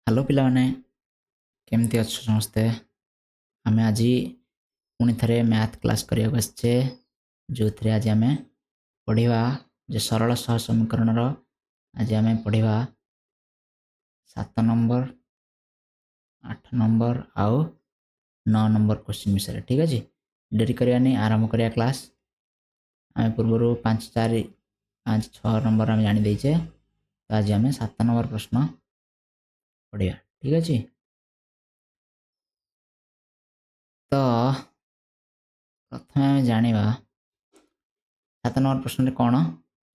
hello पिलाने केमती अच्छे समस्ते आम आज पुणी थे मैथ क्लास करने आसचे जो थे आज आम पढ़ा जो सरल सह समीकरण आज आम पढ़ा 7 नंबर 8 नंबर आउ 9 नंबर क्वेश्चन विषय ठीक अच्छे डेरी करवानी आरंभ करिया क्लास आम पूर्व 5 4 5 6 नंबर आम जानीचे तो आज आम 7 नंबर प्रश्न पढ़ा ठीक अच्छे तो प्रथम आम जाना 7 नंबर प्रश्न कौन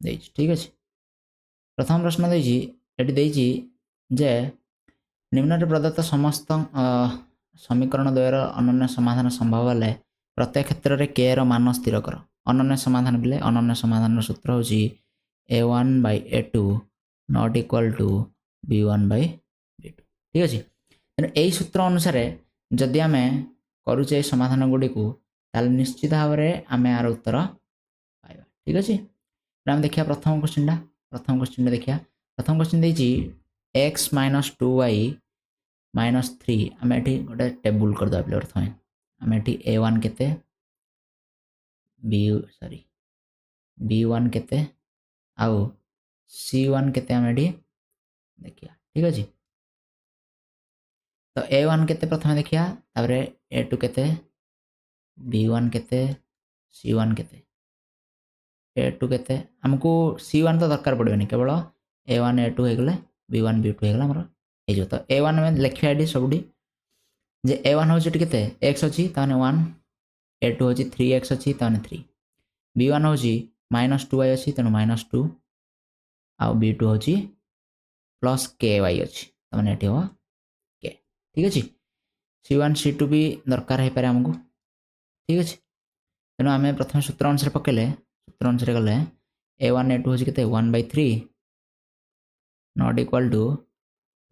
दे ठीक अच्छे प्रथम प्रश्न देती जे निम्न प्रदत्त समस्त समीकरण द्वयर अनन्य समाधान संभव हेले प्रत्येक क्षेत्र में के रो मान स्थिर कर अनन्य समाधान बोले अनन्य समाधान सूत्र हूँ a1/a2 not equal to b1/b2 ठीक अच्छे तेणु यही सूत्र अनुसार जदि आम करुचे समाधान गुड़ी को निश्चित भाव में आम यार उत्तर पाइबा ठीक अच्छे आम देखिए प्रथम क्वेश्चन देखिए प्रथम क्वेश्चन देती x - 2y - 3 आम ये गोटे टेबुल करदे प्रथम आम ये a1 केते b1 केते आउ c1 केते आम ये देखिया ठीक अच्छे तो a1 केते प्रथम देखिया तापर a2 केते b1 केते c1 केते a2 केते हमको c1 तो दरकार पड़ेनी केवल a1 a2 हो गले b1 b2 हो गला हमर हो तो a1 में लिखिया एडी सबुडी जे a1 होची केते x अछि ताने 1 a2 होची 3x अछि ताने 3 b1 होची -2y अछि ताने -2 आ b2 होची +ky अछि ताने एठी हो k ठीक अछि c1 c2 भी दरकार है पारे हमको ठीक अछि तेणु आम प्रथम सूत्र अनुसार पकेले सूत्र अनुसार गले a1 a2 होची केते 1/3 नॉट इक्वल टू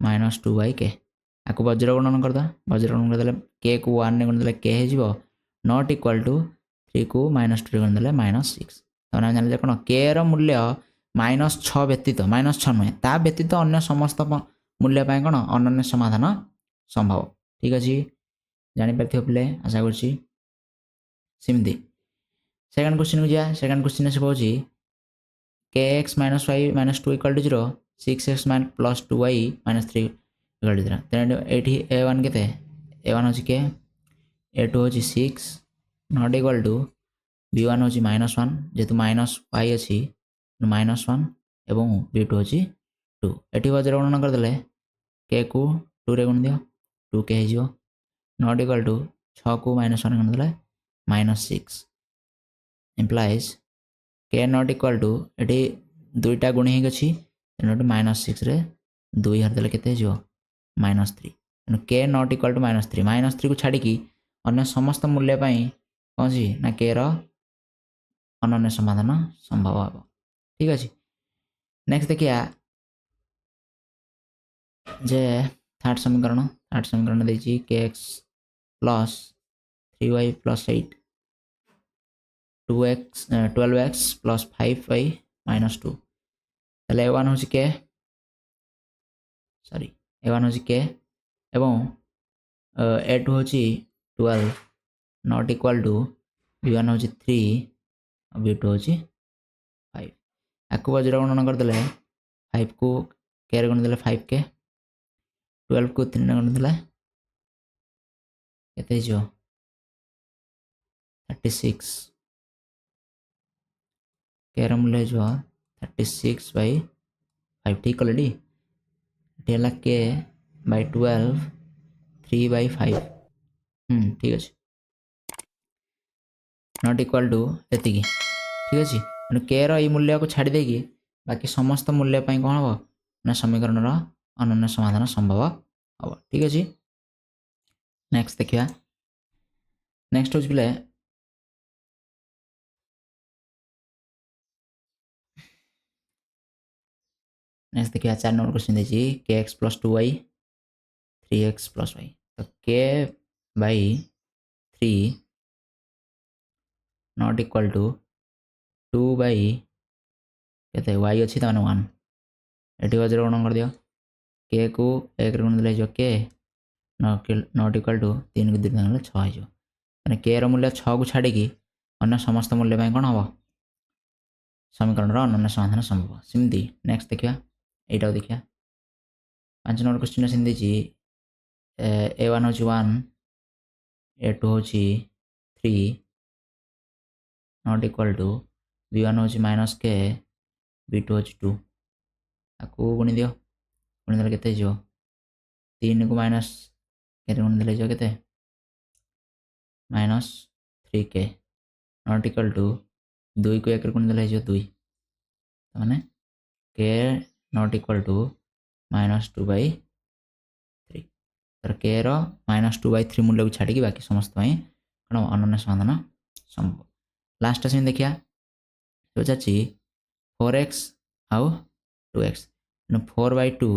-2/k आपको वज्र गुणन करदा वज्र गुणन करदे k को 1 ने गुणन k हो नॉट इक्वल टू 3 को -2 गुणन -6 तो हम जान कोन k रो मूल्य -6 व्यतीत -6 नुहे ता व्यतीत अन्य समस्त मूल्य पाए कोन अनन्य समाधान संभव ठीक अछि जानि पारथियो पिले आशा करछि सिमती सेकंड क्वेश्चन को जा सेकंड क्वेश्चन से कहूँ kx - y - 2 equal to 0 6x + 2y - 3 equal to 0 तेणु ये a1 केते a1 होची के a2 होची 6 नॉट इक्वल टू b1 होची -1 जेतु -y अछि -1 एवं b2 होची 2 एठी वज्र गणना कर देले k को 2 रे गुण दियो 2k हो नॉट इक्वल टू 6 को -1 गुण देले -6 implies k not equal to ये दुईटा गुणी ही अच्छी तेणु -6 रे 2 हरदे केते जो -3 तेणु k नॉट इक्वल टू -3 को छाड़ी अन्य समस्त मूल्य कौन सी ना k रो अनन्य समाधान संभव हम ठीक अच्छे नेक्स्ट देखिए जे थर्ड समीकरण देखिए kx + 3y + 8 12x + 5y - 2 তাহলে a1 হচ্ছে k सॉरी a1 হচ্ছে k এবং a2 হচ্ছে 12 नॉट इक्वल टू b1 हूँ 3 और b2 हूँ 5 आपको वज्र गणना करदे 5 को k रे गुणिदेले 5k 12 को 3 रे गुणिदेले केते जो 36 k रे मूल्य जो 36/5 ठीक ऑलरेडी टेला k by 12 3/5 ठीक अच्छे नॉट इक्वल टू एति ठीक अच्छे तेणु k रो ये मूल्य को छाड़ी देगी बाकी समस्त मूल्य कौन हम ना समीकरण अनन्य समाधान संभव हम ठीक अच्छे नेक्स्ट देखिए नेक्स्ट हूँ पे नेक्स्ट देखिए 4 नंबर क्वेश्चन देखिए kx + 2y 3x + y तो k/3 नॉट इक्वल टू 2/केते y अच्छी 1 ये वज्र गणन कर दियो के को 1 रे गुण देले जो के नॉट इक्वल टू 3 को 2 देले 6 हो माने के रो मूल्य 6 को छाड़ी की अन्य समस्त मूल्य पय कोन हबो समीकरण रो अनन्य समाधान संभव सिमती नेक्स्ट देखिया एटा देखिया 5 नंबर क्वेश्चन सिंदी जी a1 होची 1 a2 होची 3 नॉट इक्वल टू b1 होची माइनस के b2 होची 2 आकु गुणी दियो गुणी देले केते जो 3 को माइनस के रे गुणी देले जो केते minus 3k not equal to 2 को 1 रे गुणी देले जो 2 माने k नॉट इक्वल टू -2/3 तर k रो -2/3 मूल्य को छाड़ी बाकी समस्त पई कोन अनन्य समाधान संभव लास्ट से देखिया तो चाची 4x आउ 2x 4/2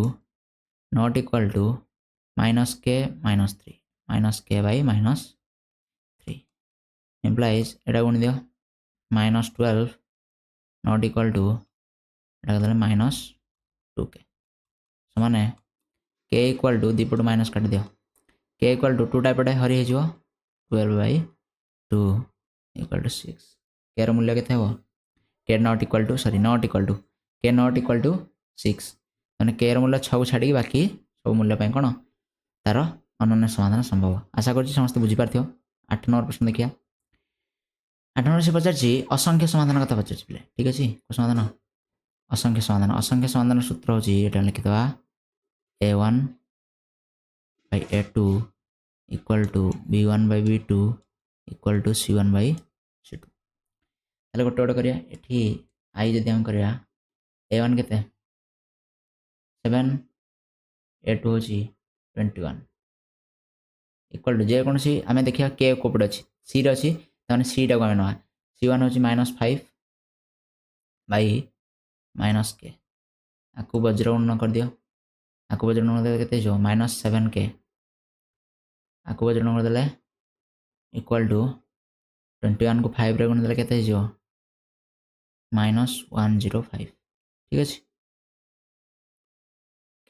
not equal to -k -3 implies एटा गुण दियो -12 नॉट इक्वल टू एटा देले -2k समाने k इक्वल टू दीपट माइनस काट दियो k इक्वल टू 2 टाइप हरी हे जो 12/2 इक्वल टू 6 k रो मूल्य केते हो k not equal to k not equal to 6 माने k रो मूल्य 6 को छाडी बाकी सब मूल्य पय कोन तार अनन्य समाधान संभव आशा करछि समस्त बुझी पारथियो 8 नंबर प्रश्न देखिया 8 नंबर से पचार जी असंख्य समाधान कथा पचार पिले ठीक अछि को समाधान असंख्य समाधान सूत्र होची एटा लिखि दवा a1 by a2 equal to b1 by b2 equal to c1 by c2 ताले गोटे गोटे करिया एठी आई जदि हम करिया a1 केते 7 a2 होची 21 इक्वल टू जे कोनसी आमे देखिया k कोपड अछि c रे अछि तने c टा को आमे नवा c1 होची -5 by -k आकु वज्र गुणन कर दियो आकु वज्र गुणन देले केते जो -7k आकु वज्र गुणन देले इक्वल टू 21 को 5 रे गुणन देले केते जो -105 ठीक अछि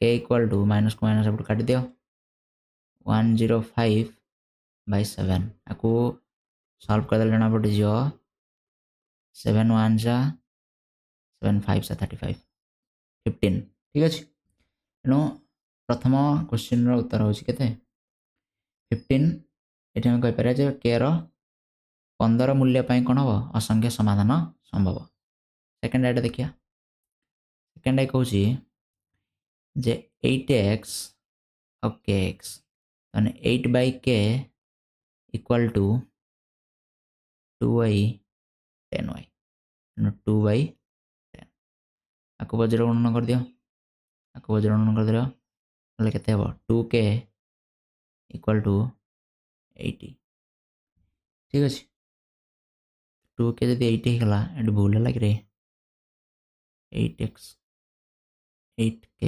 k इक्वल टू माइनस को माइनस अपन काट दियो 105/7 आकु सॉल्व कर देले ना पड़े जो 7 1 जा 7 5 जा 35 15 ठीक अछि नो प्रथम क्वेश्चन रो उत्तर होछि केते 15 एठी हम कहि पारे जे k रो 15 मूल्य पय कोन हो असंख्य समाधान संभव सेकंड आइटा देखिया सेकंड आई कहूछि जे 8x और kx यानी 8/k equal to 2y 10y 2/10 आकु वज्र गुणन कर दियो आकु वज्र गुणन कर दियो तले केते हो 2k इक्वल टू 80 ठीक अछि 2k जदि 80 हला एड भूल लाग रे 8x 8k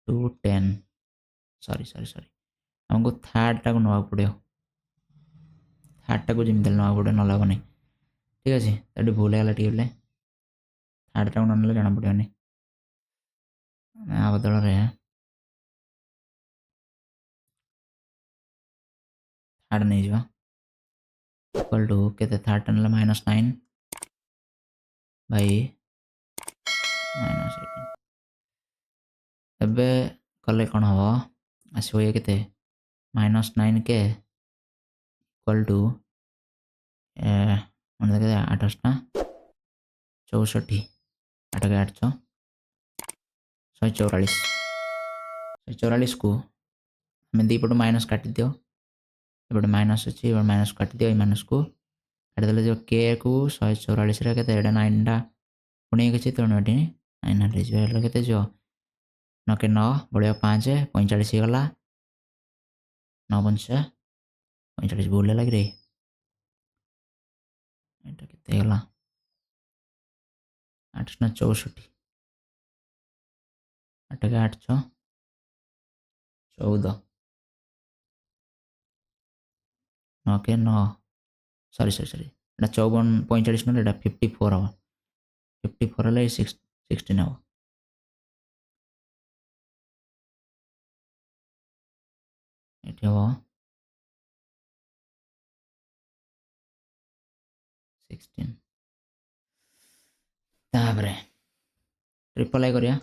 210 सॉरी हमको थर्ड टा को नवा पड़ियो थर्ड टा को जिम देल नवा पड़े न लागने ठीक अछि एड भूल हला टिबले थर्ड टा को नले जाना पड़ियोनी आ बदल रे थर्ड नहीं जो इक्वल टू केते थर्ड टा नले -9 बाई -18 एबे कले कोन हबो आसो ये केते -9k इक्वल टू मन देखे 28 ना 64 8 के 800 144 को हमें दी पटो माइनस काट दियो एबे माइनस अछि एबे माइनस काट दियो माइनस को काट देले जो k को 144 रे केते एडा 9 टा पुणी के तो नटी 9 हले जो केते जो 9 के 9 बढ़िया 5 45 गला 9 5 45 बोले लग रे एटा केते गला 8 ना 64 8 के 800 14 9 के 9 सॉरी एटा 54 45 ना एटा 54 हवा 54 ले 16 हवा ये हम 16 तापरे ट्रिपल आई करिया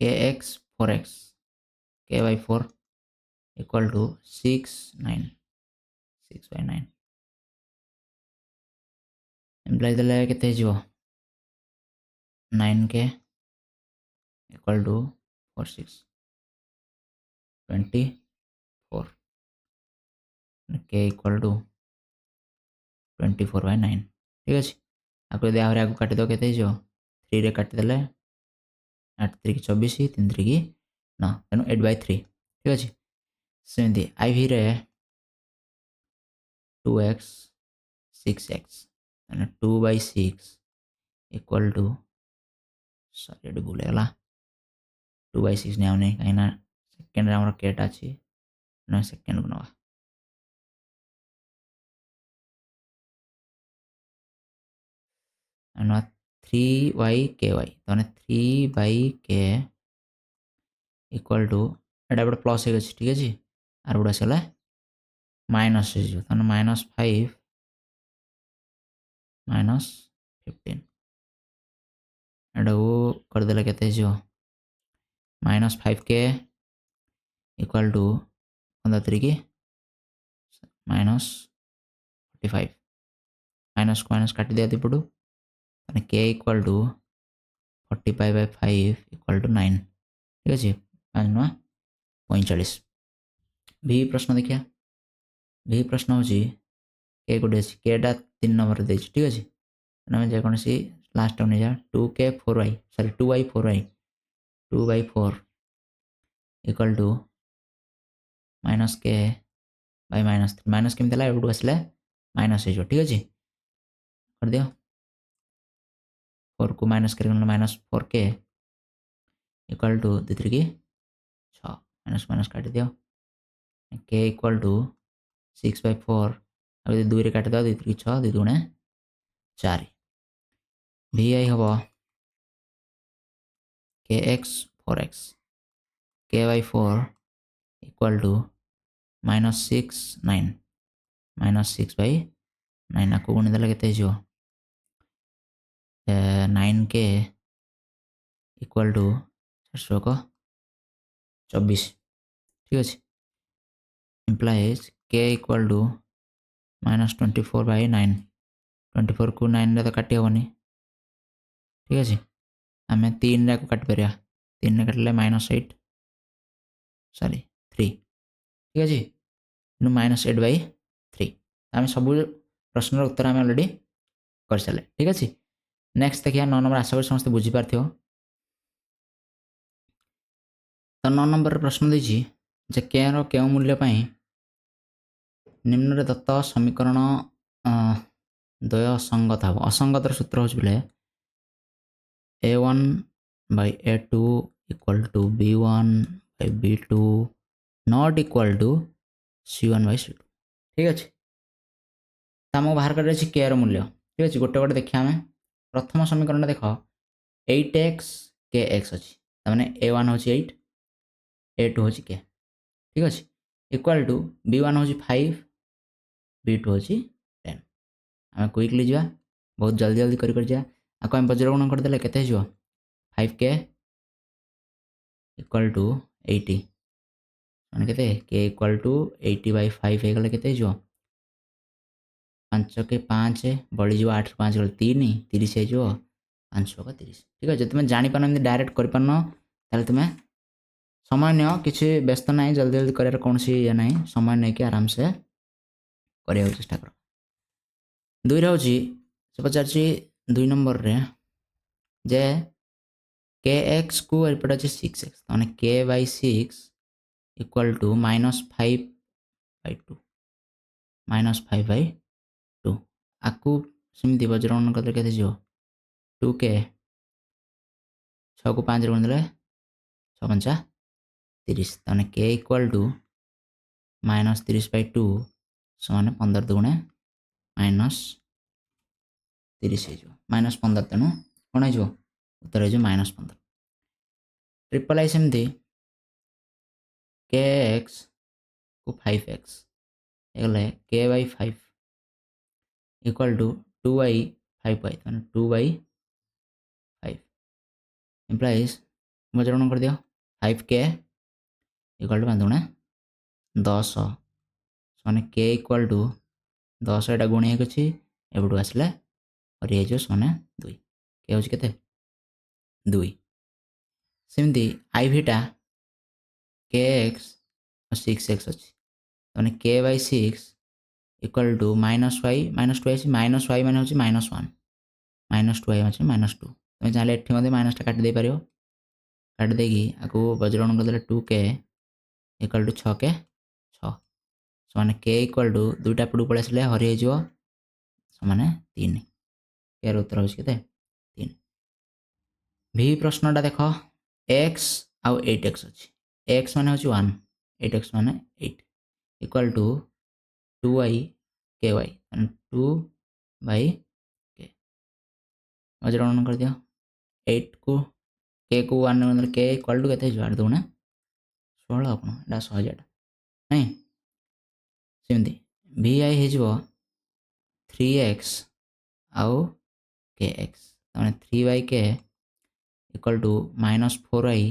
kx 4x k by 4 equal to 6 9 6 by 9 employee देले केते हिजो 9k equal to 4 6 24 k equal to 24 by 9 ठीक अछि आपको यदि आगे आगु काटि दो केते हिजो 3 रे काटि देले 8 3 की 24 3 3 की 9 तेनु 8 by 3 ठीक अछि सेमती iv रे 2x 6x and 2 by 6 equal to sorry एडी भूल गला 2 by 6 ने आउने कहीं ना सेकंड रे हमर केटा अछि ना सेकंड को नवा and 3y तो 3 by k equal to Etah bud plus हे अछि ठीक अछि आर बड आसला माइनस हे जो तो -5 -15 एटा वो कर देला केते जो -5k equal to 3 की -45 माइनस को माइनस काटी दिया दिपटू माने k equal to 45 by 5 equal to 9 ठीक अछि 5 9 45 भी प्रश्न देखिया भी प्रश्न होची k गोटे अछि k टा 3 नंबर दे ठीक अछि नमे जे कोन सी लास्ट टाइम जा 2k 4y sorry 2y 4y 2 by 4 equal to -k by -3 minus केम देला एबडू आसले माइनस हे जो ठीक अछि कर दियो 4 को माइनस करके -4k इक्वल टू 2 3 की 6 माइनस माइनस काट दियो k इक्वल टू 6 by 4 अब 2 रे काट दो 2 3 6 2 2 4 vi हबो kx 4x k by 4 equal to -6 9 -6 by 9 को गुणी देला केते जो 9k इक्वल टू 400 को 24 ठीक अछि implies k equal to -24 by 9 24 को 9 रे तो काटी होनी ठीक अछि हमें 3 रे को काट परिया 3 रे काटले -8 सॉरी 3 ठीक अछि नु -8 by 3 हम सब प्रश्न रो उत्तर हम ऑलरेडी कर साले ठीक अछि नेक्स्ट देखिया 9 नंबर आशा करी समस्त बुझी पारथियो तो 9 नंबर प्रश्न देछि जे k रो केउ मूल्य पई निम्न रे दत्त समीकरण द्वय असंगत हबो असंगतर सूत्र होछ बले a1 by a2 equal to b1 by b2 not equal to c1 by c2 ठीक अछि तमो बाहर कर छि k रो मूल्य ठीक अछि गोटे गोटे देखिया हमें प्रथम समीकरण देखो 8x kx अछि तमाने a1 होछि 8 a2 होछि k ठीक अछि इक्वल टू b1 होछि 5 b2 होछि 10 हमें क्विकली जा बहुत जल्दी जल्दी कर जा आको हम बज्र गुणन कर देले केते जो 5k इक्वल टू 80 माने केते k इक्वल टू 80 by 5 हे गले केते जो 5 के 5 बड़ी जो 8 5 गले 3 30 हे जो 500 का 30 ठीक है जे तुम जानि पान डायरेक्ट कर पानो ताले तुम समय नियो किछि व्यस्त नाही जल्दी जल्दी करे कोनसी या नाही समय नै के आराम से करे चेष्टा करो 2 रहउची से पचारची 2 नंबर रे जे kx को एपट अछि 6x माने k by 6 equal to -5 by 2 -5 by 2 आकु सिमति वज्रगणन करले केते जो 2k 6 को 5 रे गुण देले 6 5 30 माने k इक्वल टू -30 by 2 समान 15 दुगुणे -30 हे जो -15 तेनु कोन हे जो उत्तर हे जो -15 ट्रिपल आई सेमती kx को 5x ହେଇଗଲେ k by 5 equal to 2 by 5y ମାନେ 2 by 5 implies ବଜ୍ରଗଣ କରିଦିଅ 5k equal to 5 10 ମାନେ k equal to 10 ଏଇଟା ଗୁଣି ହେଇକି ଅଛି ଏପଟୁ ଆସିଲେ ହରି ହେଇଯିବ ସମାନେ 2 k ହେଉଛି କେତେ 2 ସେମିତି ivଟା kx 6x ଅଛି ମାନେ k by 6 equal to minus y minus 2 ଅଛି minus y ମାନେ ହେଉଛି minus 1 minus 2y ଅଛି minus 2 ତୁମେ ଚାହିଁଲେ ଏଠି ମଧ୍ୟ ମାଇନସ୍ଟା କାଟି ଦେଇପାରିବ କାଟି ଦେଇକି ଆକୁ ବଜ୍ରଗଣ କରିଦେଲେ 2k equal to 6k 6 ସମାନେ k equal to ଦୁଇଟା ଏପଟକୁ ପଳେଇ ଆସିଲେ ହରି ହେଇଯିବ ସମାନେ 3 କେର ଉତ୍ତର ହେଉଛି କେତେ 3 ଭି ପ୍ରଶ୍ନଟା ଦେଖ x ଆଉ 8x ଅଛି x ମାନେ ହେଉଛି 1 8x ମାନେ 8 equal to 2y ky ମାନେ 2 by k ବଜ୍ରଗଣ କରିଦିଅ 8 को k को 1 मतलब k equal to କେତେ ହେଇଯିବ 8 2 16 ଆପଣ ଏଇଟା ସହଜଟା ନାଇଁ ସେମିତି vi ହେଇଯିବ 3x ଆଉ kx ମାନେ 3 by k equal to minus 4y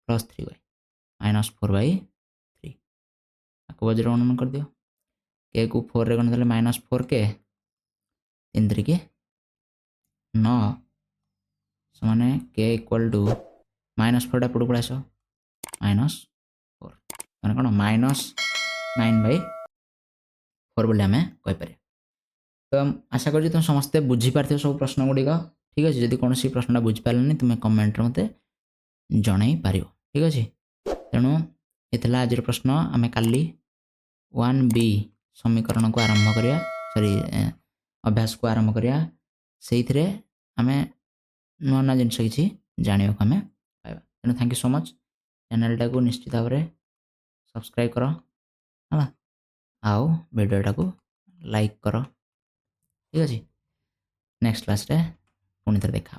plus 3y minus 4 by 3 आपको वज्रगणन कर दियो k को 4 रे गण देले minus 4k 3 3 के 9 समान k equal to minus 4 टा पड़ पड़ आसो minus 4 माने कोन minus 9 by 4 बोले हमें कहि पारे तो आशा कर तुम समस्ते बुझी पार्थिव सब प्रश्न गुड़िक ठीक अच्छे जदि कौन प्रश्नटा बुझी पारे तुम्हें कमेंट मत जन पार ठीक अच्छे तेणु ये आज प्रश्न आम काली 1b समीकरण को आरंभ करिया सॉरी अभ्यास को आरंभ करिया से आम नुआ नुआ जिनस किसी जाना आम पाइबा तेणु thank you so much channel को निश्चित भाव में सब्सक्राइब कर आउ वीडियोटा को लाइक कर ठीक अच्छे नेक्स्ट क्लास रे पुणी थे देखा